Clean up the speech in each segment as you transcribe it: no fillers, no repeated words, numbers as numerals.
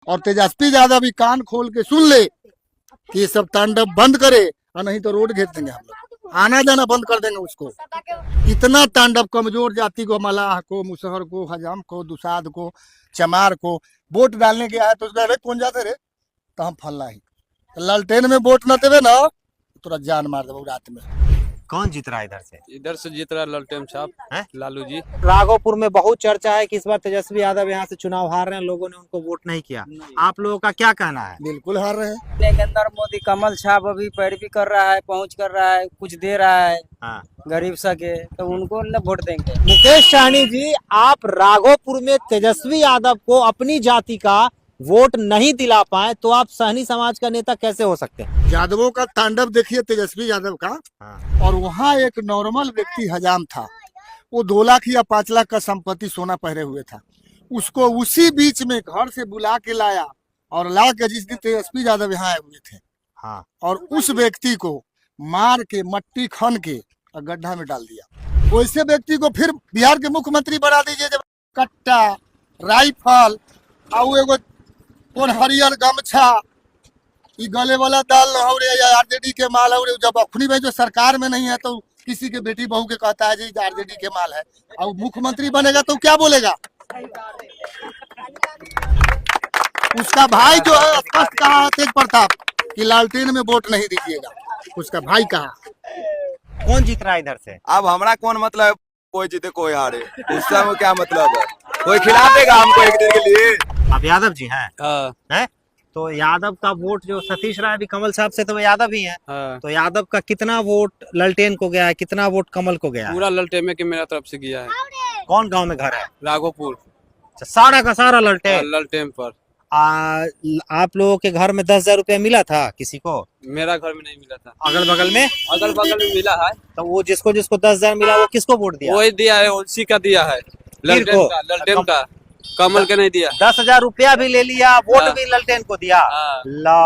और तेजस्वी यादव भी कान खोल के सुन ले कि ये सब तांडव बंद करे, और नहीं तो रोड घेर देंगे हम लोग, आना जाना बंद कर देंगे उसको। इतना तांडव कमजोर जाति को, मलाह को, मुसहर को, हजाम को, दुसाद को, चमार को वोट डालने गया है तो उसका अरे कौन जाते रे, तो हम फल्ला ही लालटेन में वोट न देवे ना तो जान मार देव रात में। कौन जीत रहा है इधर से? इधर से जीत रहा लालटेन साहब हैं? लालू जी। राघोपुर में बहुत चर्चा है कि इस बार तेजस्वी यादव यहाँ से चुनाव हार रहे हैं, लोगों ने उनको वोट नहीं किया। आप लोगों का क्या कहना है? बिल्कुल हार रहे हैं। नरेंद्र मोदी कमल छाप अभी पैरवी कर रहा है, पहुंच कर रहा है, कुछ दे रहा है हाँ। गरीब सके, तो उनको न वोट देंगे। मुकेश सहनी जी, आप राघोपुर में तेजस्वी यादव को अपनी जाति का वोट नहीं दिला पाए तो आप सहनी समाज का नेता कैसे हो सकते हैं? यादवों का तांडव देखिए तेजस्वी यादव का। हाँ। और वहाँ एक नॉर्मल व्यक्ति हजाम था, वो 2 लाख या 5 लाख का संपत्ति सोना पहरे हुए था, उसको उसी बीच में घर से बुला के लाया और ला के जिस दिन तेजस्वी यादव यहाँ आए हुए थे, हाँ। और उस व्यक्ति को मार के मट्टी खन के और गड्ढा में डाल दिया। वैसे व्यक्ति को फिर बिहार के मुख्यमंत्री बना दीजिए, जब कट्टा, राइफल और एगो कौन हरियर गमछा, ये गले वाला दाल और आरजेडी के माल, और जब अखनी में जो सरकार में नहीं है तो किसी के बेटी बहू के कहता है जी आरजेडी के माल है, और मुख्यमंत्री बनेगा तो क्या बोलेगा? उसका भाई जो है स्पष्ट कहा है तेज प्रताप कि लालटेन में वोट नहीं दीजिएगा, उसका भाई कहा। कौन जीत रहा है इधर से? अब हमारा कौन मतलब, कोई जीते कोई हारे, उससे हमें क्या मतलब है? कोई खिला देगा हमको एक दिन के लिए। आप यादव जी हैं? हाँ हैं? तो यादव का वोट जो सतीश राय भी कमल साहब से तो वो यादव ही हैं। हाँ। तो यादव का कितना वोट लालटेन को गया है, कितना वोट कमल को गया है? पूरा लालटेन में के मेरा तरफ से गया है। कौन गांव में घर है? राघोपुर अच्छा, सारा का सारा लालटेन। लालटेन पर आप लोगों के घर में 10,000 रुपया मिला था किसी को? मेरा घर में नहीं मिला था, अगल बगल में? अगल बगल में मिला है। तो वो जिसको जिसको 10,000 मिला वो किसको वोट दिया? वही दिया है, उसी का दिया है, लालटेन का, कमल के नहीं दिया। 10,000 रुपया भी ले लिया, वोट हाँ। भी लालटेन को दिया। हाँ। ला।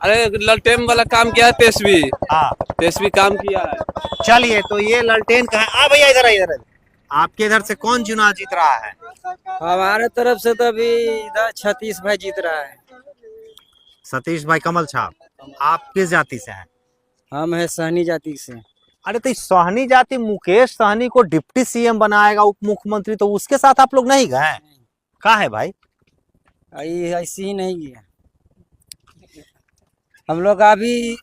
अरे लालटेन वाला काम किया है तेजस्वी। हाँ। तेजस्वी काम किया है। चलिए, तो ये लालटेन का है। भैया इधर इधर आपके इधर से कौन चुनाव जीत रहा है? हमारे तरफ से तो अभी इधर सतीश भाई जीत रहा है। सतीश भाई कमल छाप। आप किस जाति से हैं? हम है सहनी जाति से। अरे तो सहनी जाति, मुकेश सहनी को डिप्टी सीएम बनाएगा, उप मुख्यमंत्री, तो उसके साथ आप लोग नहीं गए? कहाँ है भाई? ऐसी ही नहीं है हम लोग। अभी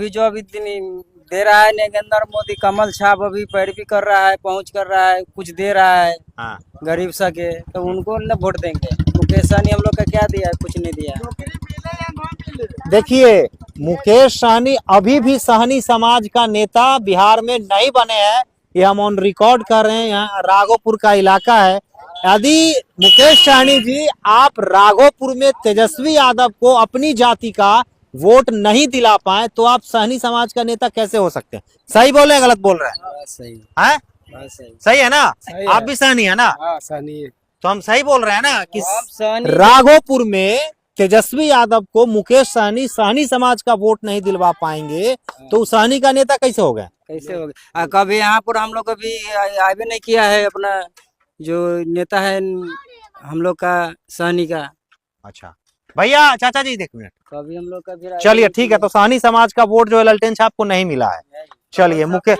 जो अभी दिन दे रहा है नरेंद्र मोदी कमल छाप अभी पैरवी कर रहा है, पहुंच कर रहा है, कुछ दे रहा है हाँ। गरीब सके, तो उनको न वोट देंगे। मुकेश सहनी हम लोग का क्या दिया है? कुछ नहीं दिया। देखिए, मुकेश सहनी अभी भी सहनी समाज का नेता बिहार में नहीं बने हैं, ये हम ऑन रिकॉर्ड कर रहे हैं। यहाँ राघोपुर का इलाका है। यदि मुकेश सहनी जी आप राघोपुर में तेजस्वी यादव को अपनी जाति का वोट नहीं दिला पाए तो आप सहनी समाज का नेता कैसे हो सकते हैं? सही बोल रहे हैं, गलत बोल रहे हैं? सही हैं? सही सही है ना? सही आप है। भी सहनी है ना? हाँ सहनी है। तो हम सही बोल रहे हैं ना कि आप सहनी। राघोपुर में तेजस्वी यादव को मुकेश सहनी सहनी समाज का वोट नहीं दिलवा पाएंगे तो सहनी का नेता कैसे हो गए? कैसे हो गया? कभी यहाँ पर हम लोग कभी आगे नहीं किया है। अपना जो नेता है हम लोग का सहनी का। अच्छा भैया, चाचा जी देख मिनट, कभी हम लोग का भी चलिए ठीक है। तो सहनी समाज का वोट जो है लालटेन छाप को नहीं मिला है। चलिए, मुकेश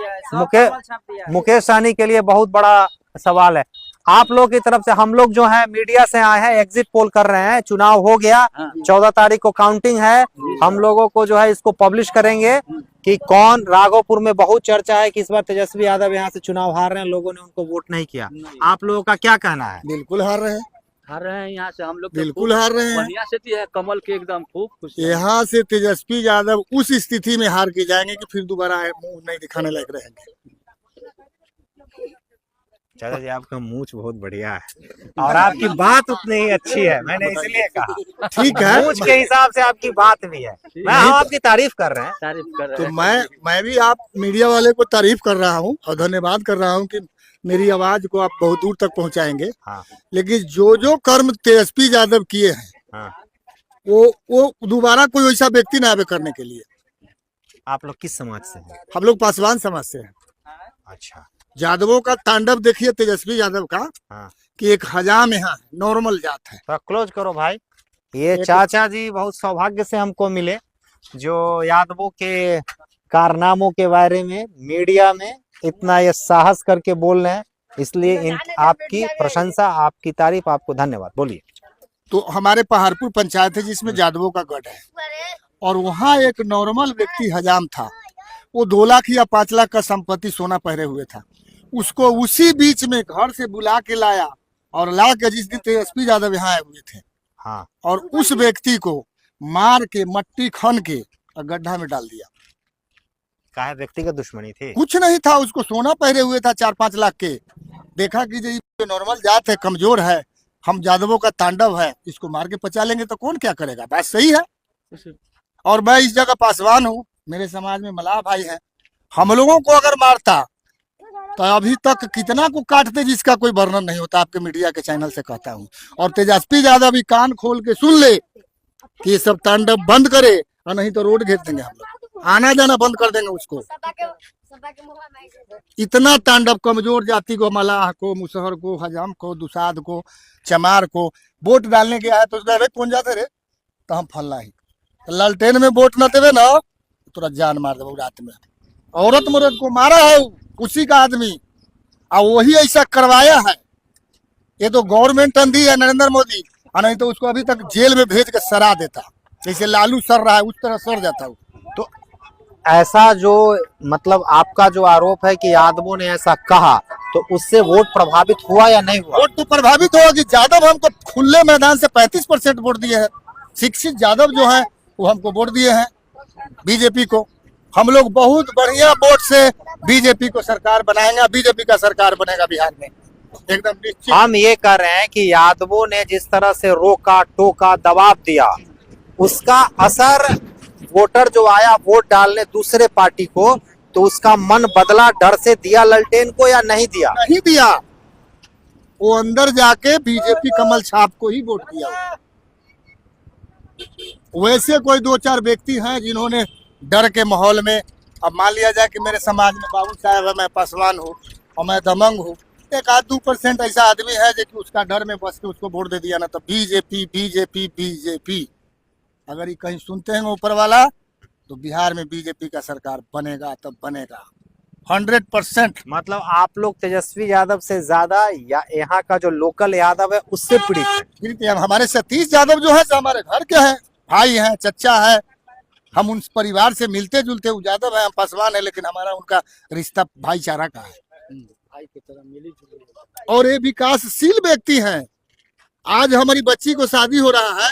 सहनी के लिए बहुत बड़ा सवाल है। आप लोग की तरफ से, हम लोग जो है मीडिया से आए हैं, एग्जिट पोल कर रहे हैं। चुनाव हो गया, 14 तारीख को काउंटिंग है। हम लोगों को जो है इसको पब्लिश करेंगे कि कौन, राघोपुर में बहुत चर्चा है कि इस बार तेजस्वी यादव यहाँ से चुनाव हार रहे हैं, लोगों ने उनको वोट नहीं किया। आप लोगों का क्या कहना है? बिल्कुल हार रहे हैं, हार रहे हैं। यहाँ से हम लोग बिल्कुल हार रहे हैं। बढ़िया से है, कमल के एकदम खूब खुश। यहाँ से तेजस्वी यादव उस स्थिति में हार के जाएंगे कि फिर दोबारा मुंह नहीं दिखाने लायक रहेंगे। चाचा जी, आपका मूंछ बहुत बढ़िया है और आपकी बात उतनी ही अच्छी है, मैंने इसलिए कहा। ठीक है, मूंछ के हिसाब से आपकी बात भी है। हम आपकी तारीफ कर रहे हैं। तारीफ कर रहे तो हैं। मैं भी आप मीडिया वाले को तारीफ कर रहा हूँ और धन्यवाद कर रहा हूँ कि मेरी आवाज को आप बहुत दूर तक पहुंचाएंगे। हाँ। लेकिन जो कर्म तेजस्वी यादव किए हैं, हाँ। वो दोबारा कोई वैसा व्यक्ति ना आवे करने के लिए। आप लोग किस समाज से हैं? हम लोग पासवान समाज से हैं। अच्छा। यादवों का तांडव देखिए तेजस्वी यादव का। हाँ। कि एक हजाम यहाँ नॉर्मल जात है। तो क्लोज करो भाई। ये चाचा जी बहुत सौभाग्य से हमको मिले, जो यादवों के कारनामों के बारे में मीडिया में इतना ये साहस करके बोल रहे हैं, इसलिए आपकी प्रशंसा, आपकी तारीफ, आपको धन्यवाद। बोलिए। तो हमारे पहाड़पुर पंचायत है जिसमें यादवों का गढ़ है, और वहाँ एक नॉर्मल व्यक्ति हजाम था, वो 2 लाख या 5 लाख का संपत्ति सोना पहरे हुए था। उसको उसी बीच में घर से बुला के लाया, और ला के जिस दिन तेजस्वी यादव यहाँ आए हुए थे, हाँ, और उस व्यक्ति को मार के मट्टी खन के और गड्ढा में डाल दिया। काहे व्यक्तिगत दुश्मनी थी? कुछ नहीं था, उसको सोना पहरे हुए था 4-5 लाख के। देखा कि ये नॉर्मल जात है, कमजोर है, हम यादवों का तांडव है, इसको मार के पचा लेंगे तो कौन क्या करेगा। बात सही है। और मैं इस जगह पासवान हूँ, मेरे समाज में मलाह भाई है, हम लोगों को अगर मारता तो अभी तक कितना को काटते जिसका कोई वर्णन नहीं होता। आपके मीडिया के चैनल से कहता हूँ, और तेजस्वी यादव भी कान खोल के सुन ले कि ये सब तांडव बंद करे, और नहीं तो रोड घेर देंगे, हम लोग आना जाना बंद कर देंगे उसको। इतना तांडव कमजोर जाति को, मलाह को, मुसहर को, हजाम को, दुसाद को, चमार को वोट डालने गया है तो उसका कौन जाते रे, तो हम फलना ही लालटेन में वोट न देवे ना तुरा जान मार देव रात में। औरत मर्द को मारा है उसी का आदमी, और वही ऐसा करवाया है। ये तो गवर्नमेंट अंधी है नरेंद्र मोदी, और नहीं तो उसको अभी तक जेल में भेज के सरा देता, जैसे लालू सर रहा है उस तरह सर जाता हूँ। तो ऐसा जो मतलब आपका जो आरोप है कि यादवों ने ऐसा कहा, तो उससे वोट प्रभावित हुआ या नहीं हुआ? वोट तो प्रभावित होगा कि यादव हमको खुले मैदान से 35% वोट दिए हैं। शिक्षित यादव जो है वो हमको वोट दिए हैं बीजेपी को। हम लोग बहुत बढ़िया वोट से बीजेपी को सरकार बनाएंगे, बीजेपी का सरकार बनेगा बिहार में एकदम निश्चित। हम ये कह रहे हैं कि यादवों ने जिस तरह से रोका टोका दबाव दिया, उसका असर वोटर जो आया वोट डालने दूसरे पार्टी को, तो उसका मन बदला, डर से दिया ललटेन को या नहीं दिया? नहीं दिया, वो अंदर जाके बीजेपी कमल छाप को ही वोट दिया। वैसे कोई 2-4 व्यक्ति हैं जिन्होंने डर के माहौल में, अब मान लिया जाए कि मेरे समाज में बाबू साहब है, मैं पासवान हूँ और मैं दमंग हूँ, 1-2% ऐसा आदमी है जो कि उसका डर में बस के उसको वोट दे दिया ना, तो बीजेपी बीजेपी बीजेपी। अगर ये कहीं सुनते हैं ऊपर वाला, तो बिहार में बीजेपी का सरकार बनेगा, तब बनेगा 100%। मतलब आप लोग तेजस्वी यादव से ज्यादा या यहाँ का जो लोकल यादव है उससे पीड़ित है? फिर हमारे सतीश यादव जो है हमारे घर के हैं, भाई हैं, चचा है, हम उन परिवार से मिलते जुलते। यादव है, हम पासवान है, लेकिन हमारा उनका रिश्ता भाईचारा का है, भाई की तरह मिली जुली। और ये विकासशील व्यक्ति हैं। आज हमारी बच्ची को शादी हो रहा है,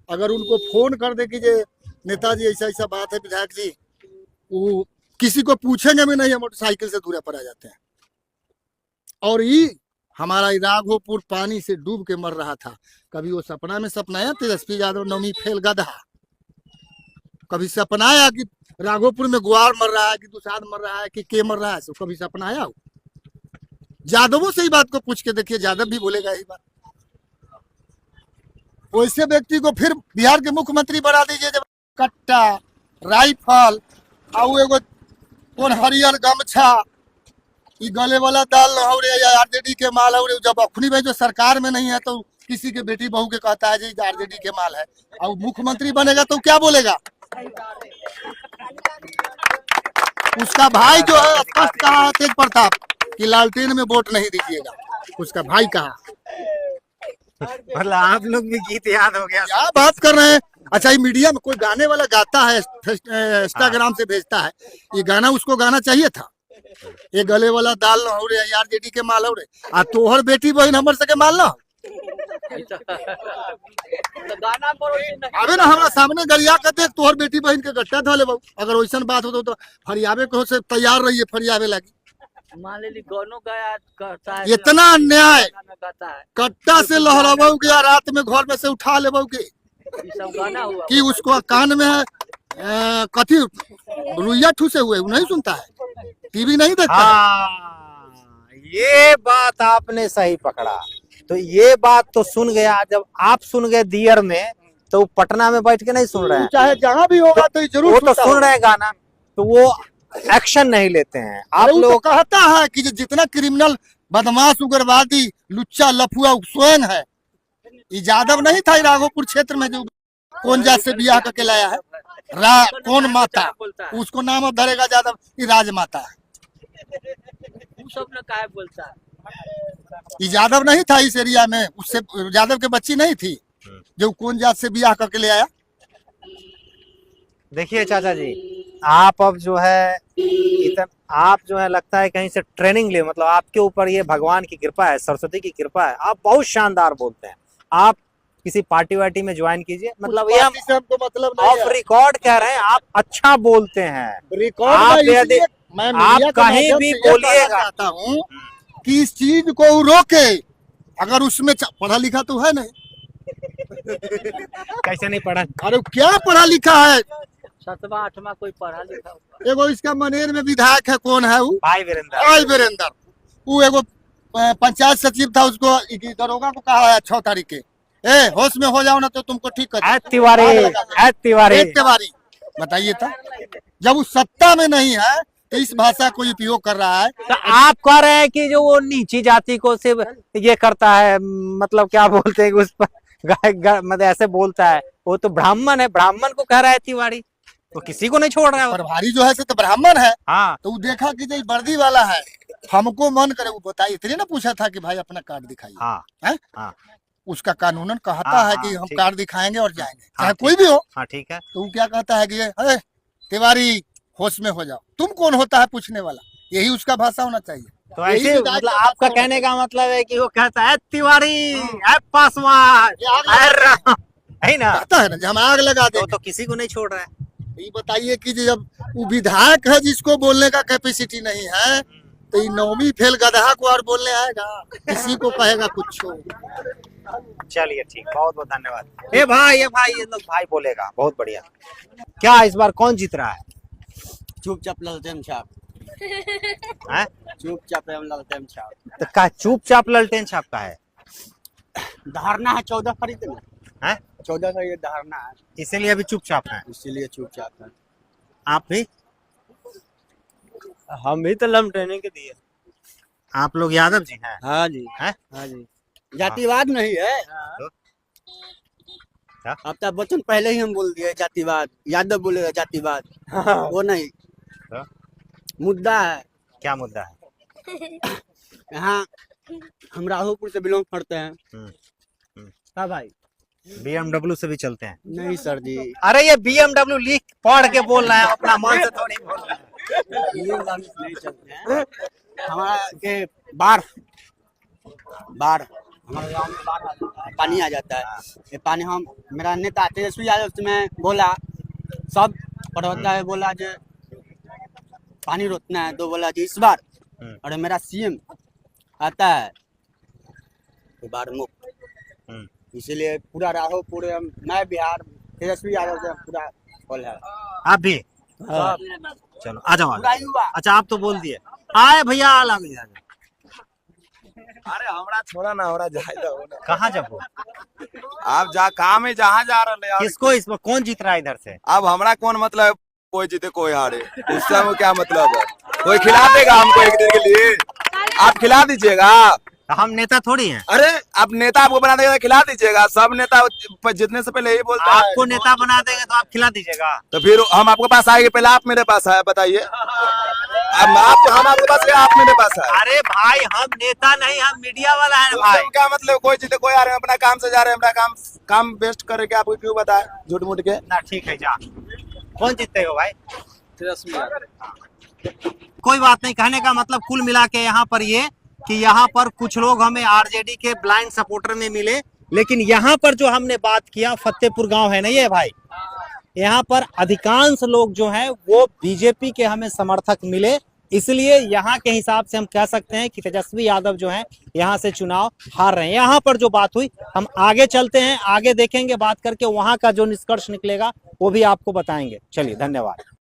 अगर उनको फोन कर दे कि नेताजी ऐसा ऐसा बात है विधायक जी, वो किसी को पूछेंगे भी नहीं, मोटरसाइकिल से दूर पर आ जाते हैं। और ये हमारा राघोपुर पानी से डूब के मर रहा था। कभी वो सपना में सपनाया तेजस्वी यादव नौमी फेल गधा, कभी सपनाया कि राघोपुर में गुआर मर रहा है, कि दुसाद मर रहा है, कि के मर रहा है, तो कभी सपनाया हो? यादवों से ही बात को पूछ के देखिए, यादव भी बोलेगा यही बात। वैसे व्यक्ति को फिर बिहार के मुख्यमंत्री बना दीजिए, जब कट्टा, राइफल और एगो कौन हरियर गमछा, ये गले वाला दाल नहौरे या आरजेडी के माल है। जब अखनी में जो सरकार में नहीं है तो किसी के बेटी बहू के कहता है जी आरजेडी के माल है, और मुख्यमंत्री बनेगा तो क्या बोलेगा? उसका भाई जो है स्पष्ट कहा है तेज प्रताप कि लालटेन में वोट नहीं दीजिएगा, उसका भाई कहा। मतलब आप लोग भी गीत याद हो गया? क्या बात कर रहे हैं? अच्छा, ये मीडिया में कोई गाने वाला गाता है, इंस्टाग्राम से भेजता है, ये गाना उसको गाना चाहिए था। ये गले वाला दाल न हो रे यार जेडी के माल हो रे, आ तोहर बेटी बहन हमर सके माल ना गाना अबे ना हमरा सामने गरिया के देख, तोहर बेटी बहन के गट्टा धो ले बाबू। अगर वैसन बात हो तो फरियावे को से तैयार रहिए, फरियावे लगी। मान ली गानों गाया करता है, इतना अन्याय, गाना गाता है, कट्टा से लहराबू के रात में घर में से उठा लेबू के ये सब गाना हुआ। कि उसको कान में है कथी रुइया ठूसे हुए, वो नहीं सुनता है, टीवी नहीं देखता है। हाँ, ये बात आपने सही पकड़ा। तो ये बात तो सुन गया, जब आप सुन गए दियर में, तो पटना में बैठ के नहीं सुन रहे हैं, चाहे जहाँ भी होगा तो जरूर वो तो सुन रहे हैं गाना, तो वो एक्शन नहीं लेते हैं। आप लोग लोग कहता है कि जितना क्रिमिनल बदमाश उग्रवादी लुच्चा लफुआ स्वयं है, ये यादव नहीं था राघोपुर क्षेत्र में जो कौन जात से बियाह करके लाया है? कौन माता? उसको नाम अब धरेगा यादव की राजमाता है। वो सब ने काहे बोलता है? ये यादव नहीं था इस एरिया में, उससे यादव के बच्ची नहीं थी जो कौन जात से बियाह करके ले आया। देखिए चाचा जी, आप अब जो है आप जो है लगता है कहीं से ट्रेनिंग ले, मतलब आपके ऊपर ये भगवान की कृपा है, सरस्वती की कृपा है, आप बहुत शानदार बोलते हैं। आप किसी पार्टी वार्टी में ज्वाइन कीजिए, मतलब ये हम पार्टी से हमको मतलब नहीं ऑफ है। रिकॉर्ड कह रहे हैं, आप अच्छा बोलते हैं। रिकॉर्ड आप में यदि इसलिए मैं आप मीडिया के कहीं माध्यम भी से ये कहना बोलिएगा। चाहता हूँ कि इस चीज को वो रोके। अगर उसमें पढ़ा लिखा तो है नहीं, कैसे नहीं पढ़ा? अरे वो क्या पढ़ा लिखा है? 7वां 8वां कोई पढ़ा लिखा होगा। एगो इसका मनेर में विधायक है, कौन है वो? भाई वीरेंद्र। आई वीरेंद्र। वो एगो पंचायत सचिव था, उसको दरोगा को कहा है 6 तारीख के, होश में हो जाओ ना तो तुमको ठीक कर ऐ तिवारी तिवारी। बताइए तो, जब वो सत्ता में नहीं है तो इस भाषा को उपयोग कर रहा है। तो आप कह रहे हैं कि जो वो नीची जाति को सिर्फ ये करता है, मतलब क्या बोलते हैं उस पर मतलब ऐसे बोलता है, वो तो ब्राह्मण है, ब्राह्मण को कह रहा है तिवारी, तो किसी को नहीं छोड़ रहा है वो। प्रभारी जो है से तो ब्राह्मण है। हाँ, तो वो देखा कि जो वर्दी वाला है, हमको मन करे वो बताइए, इतने ना पूछा था कि भाई अपना कार्ड दिखाइए। हाँ, हैं? हाँ, उसका कानूनन कहता हाँ, है कि हाँ, हम ठीक। कार्ड दिखाएंगे और जाएंगे, हाँ, चाहे कोई भी हो। हाँ ठीक है। तो वो क्या कहता है कि अरे तिवारी होश में हो जाओ। तुम कौन होता है पूछने वाला? यही उसका भाषा होना चाहिए। तो यही ऐसे विधायक मतलब का आपका भाषा कहने का मतलब है कि वो कहता है तिवारी, है पासवान, है राम, है ना? कहता है ना, जब हम आग लगा तो देंगे। किसी को नहीं छोड़ रहा है। ये बताइए कि जब वो विधायक है जिसको बोलने का कैपेसिटी नहीं है, तो ये 9वीं फेल गधा को और बोलने आएगा? किसी को कहेगा कुछ? चलिए ठीक, बहुत बहुत धन्यवाद। ए भाई ये लोग भाई बोलेगा, बहुत बढ़िया। क्या इस बार कौन जीत रहा है? चुपचाप ललटेन छाप, हैं? चुपचाप ललटेन छाप। तो का चुपचाप ललटेन छाप का है? धारणा है 14 खरीद में, हैं? 14 का ये धारणा है, इसीलिए अभी चुपचाप है। इसीलिए चुपचाप है। आप भी? हम भी तो लमटेने के दिए। आप लोग यादव जी हैं? हाँ जी, हैं? हाँ जी। जातिवाद नहीं है। तो? क्या? अब बच्चन पहले ही हम बोल दिए जातिवाद, यादव बोलेगा जातिवाद, वो नहीं। तो? मुद्दा है, क्या मुद्दा है? यहाँ हम राघोपुर से बिलोंग करते हैं। हाँ भाई, BMW से भी चलते हैं? नहीं सर जी, अरे ये BMW लिख पढ़ के बोल रहा है, अपना मन से थोड़ी बोल रहा है। ये नहीं चलते हैं। हमारा के बाढ़ हमारे गाँव में बाढ़ आ जाता है, पानी आ जाता है। ये पानी हम, मेरा नेता तेजस्वी यादव में बोला, सब पढ़ता है, बोला जो पानी रोकना है, तो बोला जी इस बार, और मेरा CM आता है तो बाढ़ मुक्त। इसीलिए पूरा राघोपुर, मैं बिहार तेजस्वी यादव से पूरा फल है। आप भी? हाँ। चलो आ जाओ। पूरा युवा। अच्छा आप तो बोल दिए, आए भैया अलग। अरे हमरा छोड़ा ना, हमरा जाए दो ना। कहाँ जब हो? आप जा काम है, जहाँ जा रहे हैं। किसको इस बार कौन जीत रहा है इधर से? अब हमरा कौन मतलब है, कोई जीते कोई हारे, उससे हमें क्या मतलब है? कोई खिला देगा हमको एक दिन के लिए? आप खिला दीजिएगा। हम नेता थोड़ी हैं। अरे आप नेता आपको बना देगा तो खिला दीजिएगा। सब नेता जितने से पहले यही बोलता है। आपको नेता बना देंगे तो आप खिला दीजिएगा। तो फिर हम आपके पास आएंगे, पहले आप मेरे पास आए, बताइए। हम आपके पास गए, आप मेरे पास आए। अरे भाई हम नेता नहीं, हम मीडिया वाला है भाई। उससे क्या मतलब? कोई जीते कोई आ रहे हैं, अपना काम से जा रहे हैं, अपना काम बेस्ट करके आपको क्यों बताए झूठ मूठ के? ना ठीक है, जा। कौन जीतते हो भाई? तेजस्वी। कोई बात नहीं, कहने का मतलब कुल मिला के यहाँ पर ये कि यहाँ पर कुछ लोग हमें आरजेडी के ब्लाइंड सपोर्टर में मिले, लेकिन यहाँ पर जो हमने बात किया, फतेहपुर गांव है ना ये भाई, यहाँ पर अधिकांश लोग जो हैं वो बीजेपी के हमें समर्थक मिले। इसलिए यहाँ के हिसाब से हम कह सकते हैं कि तेजस्वी यादव जो हैं यहाँ से चुनाव हार रहे हैं। यहाँ पर जो बात हुई, हम आगे चलते हैं, आगे देखेंगे, बात करके वहां का जो निष्कर्ष निकलेगा वो भी आपको बताएंगे। चलिए, धन्यवाद।